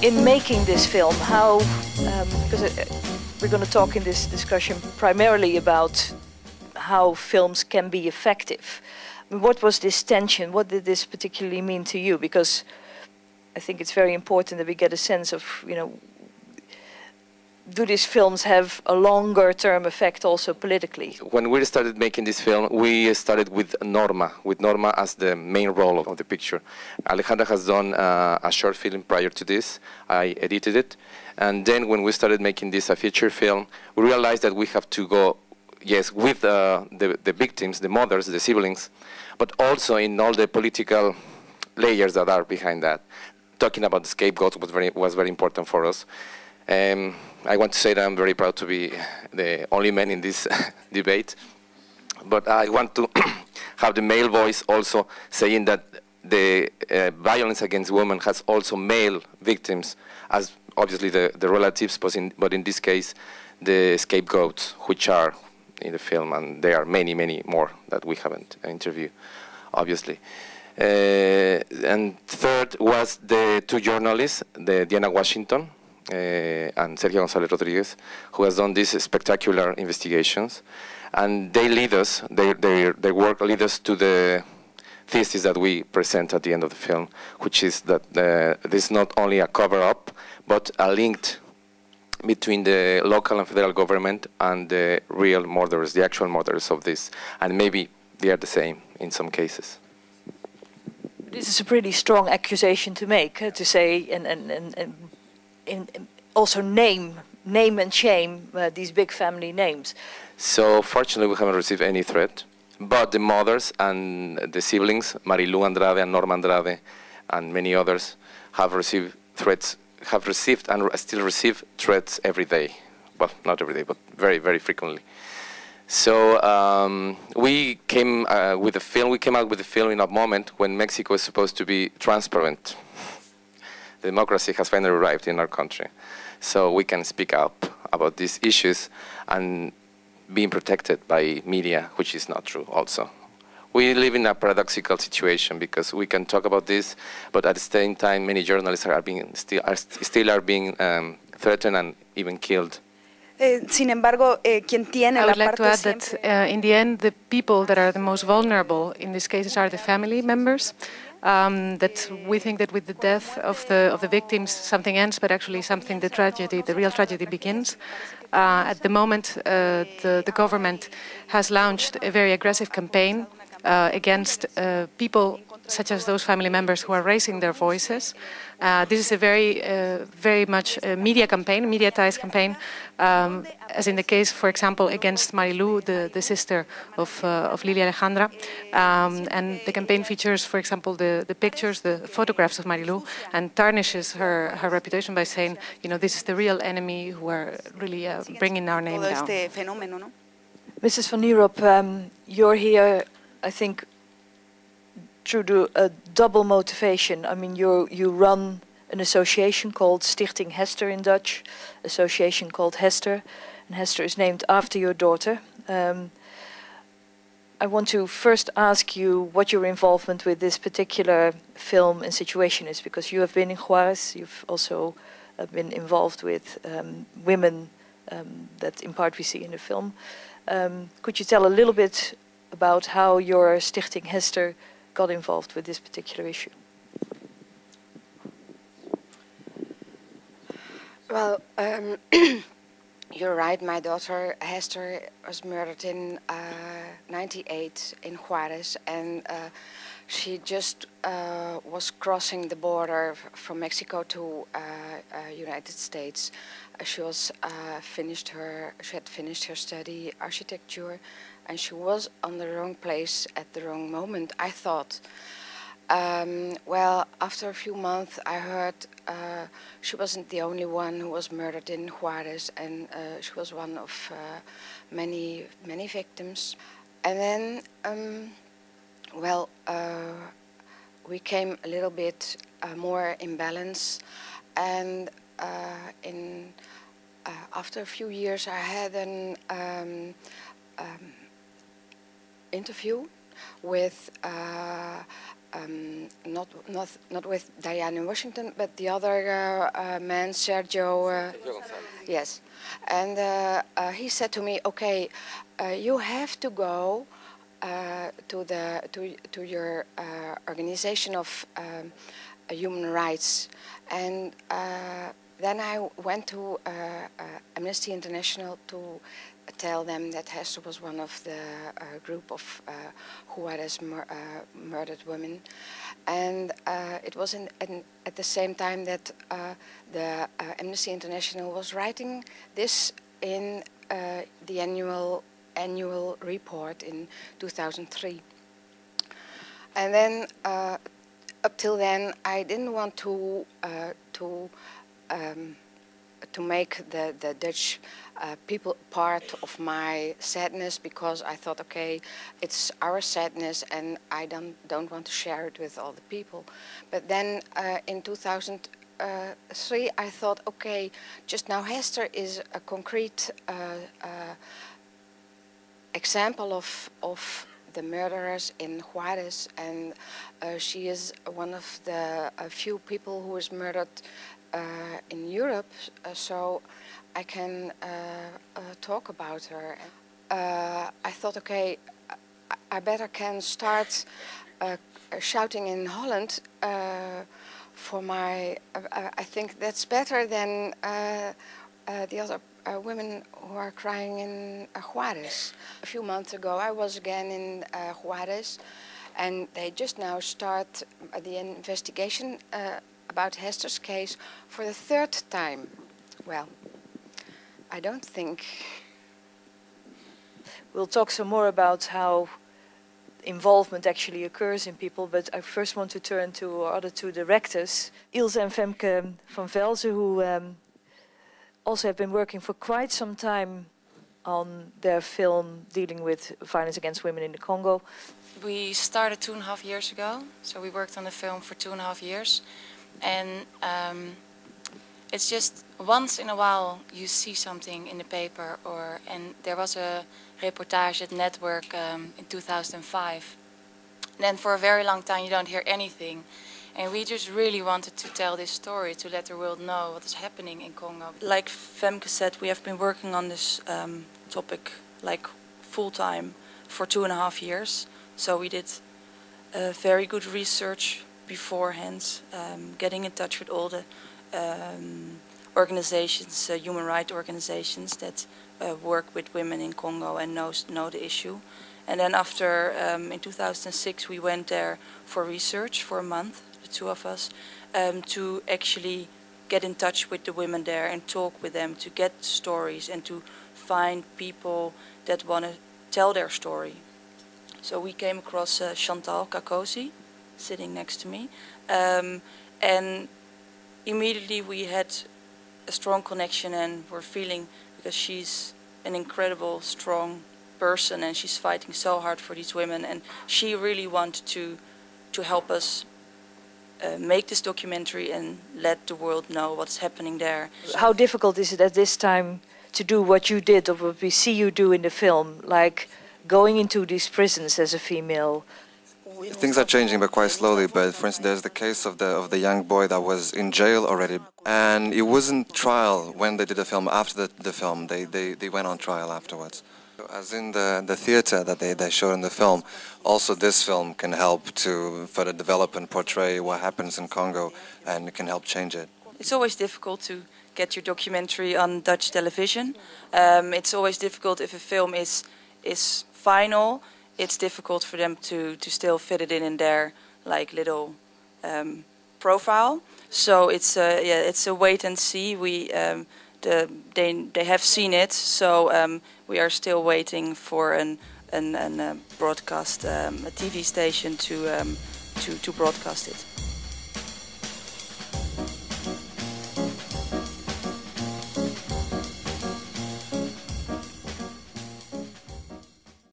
in making this film, how, because we're going to talk in this discussion primarily about how films can be effective. I mean, what was this tension? What did this particularly mean to you? Because I think it's very important that we get a sense of, you know, do these films have a longer term effect also politically? When we started making this film, we started with Norma as the main role of the picture. Alejandra has done a short film prior to this. I edited it. And then when we started making this a feature film, we realized that we have to go, yes, with the victims, the mothers, the siblings, but also in all the political layers that are behind that. Talking about the scapegoats was very important for us. I want to say that I'm very proud to be the only man in this debate, but I want to have the male voice also saying that the violence against women has also male victims, as obviously the relatives, but in this case, the scapegoats, which are in the film, and there are many, many more that we haven't interviewed, obviously. And third was the two journalists, the Diana Washington, and Sergio González Rodriguez, who has done these spectacular investigations, and they lead us. Their work lead us to the thesis that we present at the end of the film, which is that this is not only a cover-up, but a link between the local and federal government and the real murderers, the actual murderers of this, and maybe they are the same in some cases. This is a pretty strong accusation to make, to say and also name and shame these big family names. So fortunately we haven't received any threat, but the mothers and the siblings, Marilu Andrade and Norma Andrade and many others, have received threats, and still receive threats every day. Well, not every day, but very, very frequently. So we came with the film. We came out with the film in a moment when Mexico is supposed to be transparent. Democracy has finally arrived in our country, so we can speak up about these issues and being protected by media, which is not true also. We live in a paradoxical situation because we can talk about this, but at the same time many journalists are being threatened and even killed. Sin embargo, quien tiene I la would like to parte add that in the end, the people that are the most vulnerable in these cases are the family members. That we think that with the death of the victims, something ends, but actually the real tragedy begins. At the moment, the government has launched a very aggressive campaign against people such as those family members who are raising their voices. This is a very much a media campaign, mediatized campaign, as in the case, for example, against Marilu, the sister of Lili Alejandra. And the campaign features, for example, the pictures, the photographs of Marilu, and tarnishes her reputation by saying, you know, this is the real enemy who are really bringing our name down. Mrs. van Nierop, you're here, I think, through a double motivation. I mean, you run an association called Stichting Hester in Dutch, association called Hester, and Hester is named after your daughter. I want to first ask you what your involvement with this particular film and situation is, because you have been in Juarez, you've also been involved with women that in part we see in the film. Could you tell a little bit about how your Stichting Hester got involved with this particular issue? Well, you're right. My daughter Hester was murdered in '98 in Juarez, and she just was crossing the border from Mexico to United States. She had finished her study architecture, and she was on the wrong place at the wrong moment, I thought. Well, after a few months, I heard she wasn't the only one who was murdered in Juarez, and she was one of many victims. And then, well, we came a little bit more in balance, and after a few years, I had an interview with not with Diane Washington, but the other man, Sergio. Yes, and he said to me, "Okay, you have to go to your organization of human rights," and then I went to Amnesty International to tell them that Hester was one of the group of Juarez murdered women, and it was at the same time that the Amnesty International was writing this in the annual report in 2003. And then up till then, I didn't want to make the Dutch people part of my sadness, because I thought, okay, it's our sadness and I don't want to share it with all the people. But then in 2003 I thought, okay, just now Hester is a concrete example of the murderers in Juarez, and she is one of the few people who was murdered in Europe, so I can talk about her. I thought, okay, I better can start shouting in Holland for my. I think that's better than the other women who are crying in Juarez. A few months ago, I was again in Juarez, and they just now start the investigation about Hester's case for the third time. Well, I don't think. We'll talk some more about how involvement actually occurs in people, but I first want to turn to our other two directors, Ilse and Femke van Velzen, who also have been working for quite some time on their film dealing with violence against women in the Congo. We started 2.5 years ago, so we worked on the film for 2.5 years. And it's just once in a while you see something in the paper, and there was a reportage at Network in 2005. And then for a very long time you don't hear anything. And we just really wanted to tell this story, to let the world know what is happening in Congo. Like Femke said, we have been working on this topic like full-time for 2.5 years. So we did very good research beforehand, getting in touch with all the organizations, human rights organizations that work with women in Congo and know the issue. And then after, in 2006, we went there for research for a month, the two of us, to actually get in touch with the women there and talk with them, to get stories and to find people that want to tell their story. So we came across Chantal Kakosi, sitting next to me, and immediately we had a strong connection, and we're feeling, because she's an incredible, strong person and she's fighting so hard for these women, and she really wanted to help us make this documentary and let the world know what's happening there. How difficult is it at this time to do what you did, or what we see you do in the film, like going into these prisons as a female? Things are changing, but quite slowly. But for instance, there's the case of the young boy that was in jail already, and it wasn't trial when they did the film. After the film, they went on trial afterwards. As in the theater that they showed in the film, also this film can help to further develop and portray what happens in Congo, and it can help change it. It's always difficult to get your documentary on Dutch television. It's always difficult if a film is final. It's difficult for them to still fit it in their like little profile. So it's a wait and see. They have seen it, so we are still waiting for a broadcast, a TV station to broadcast it.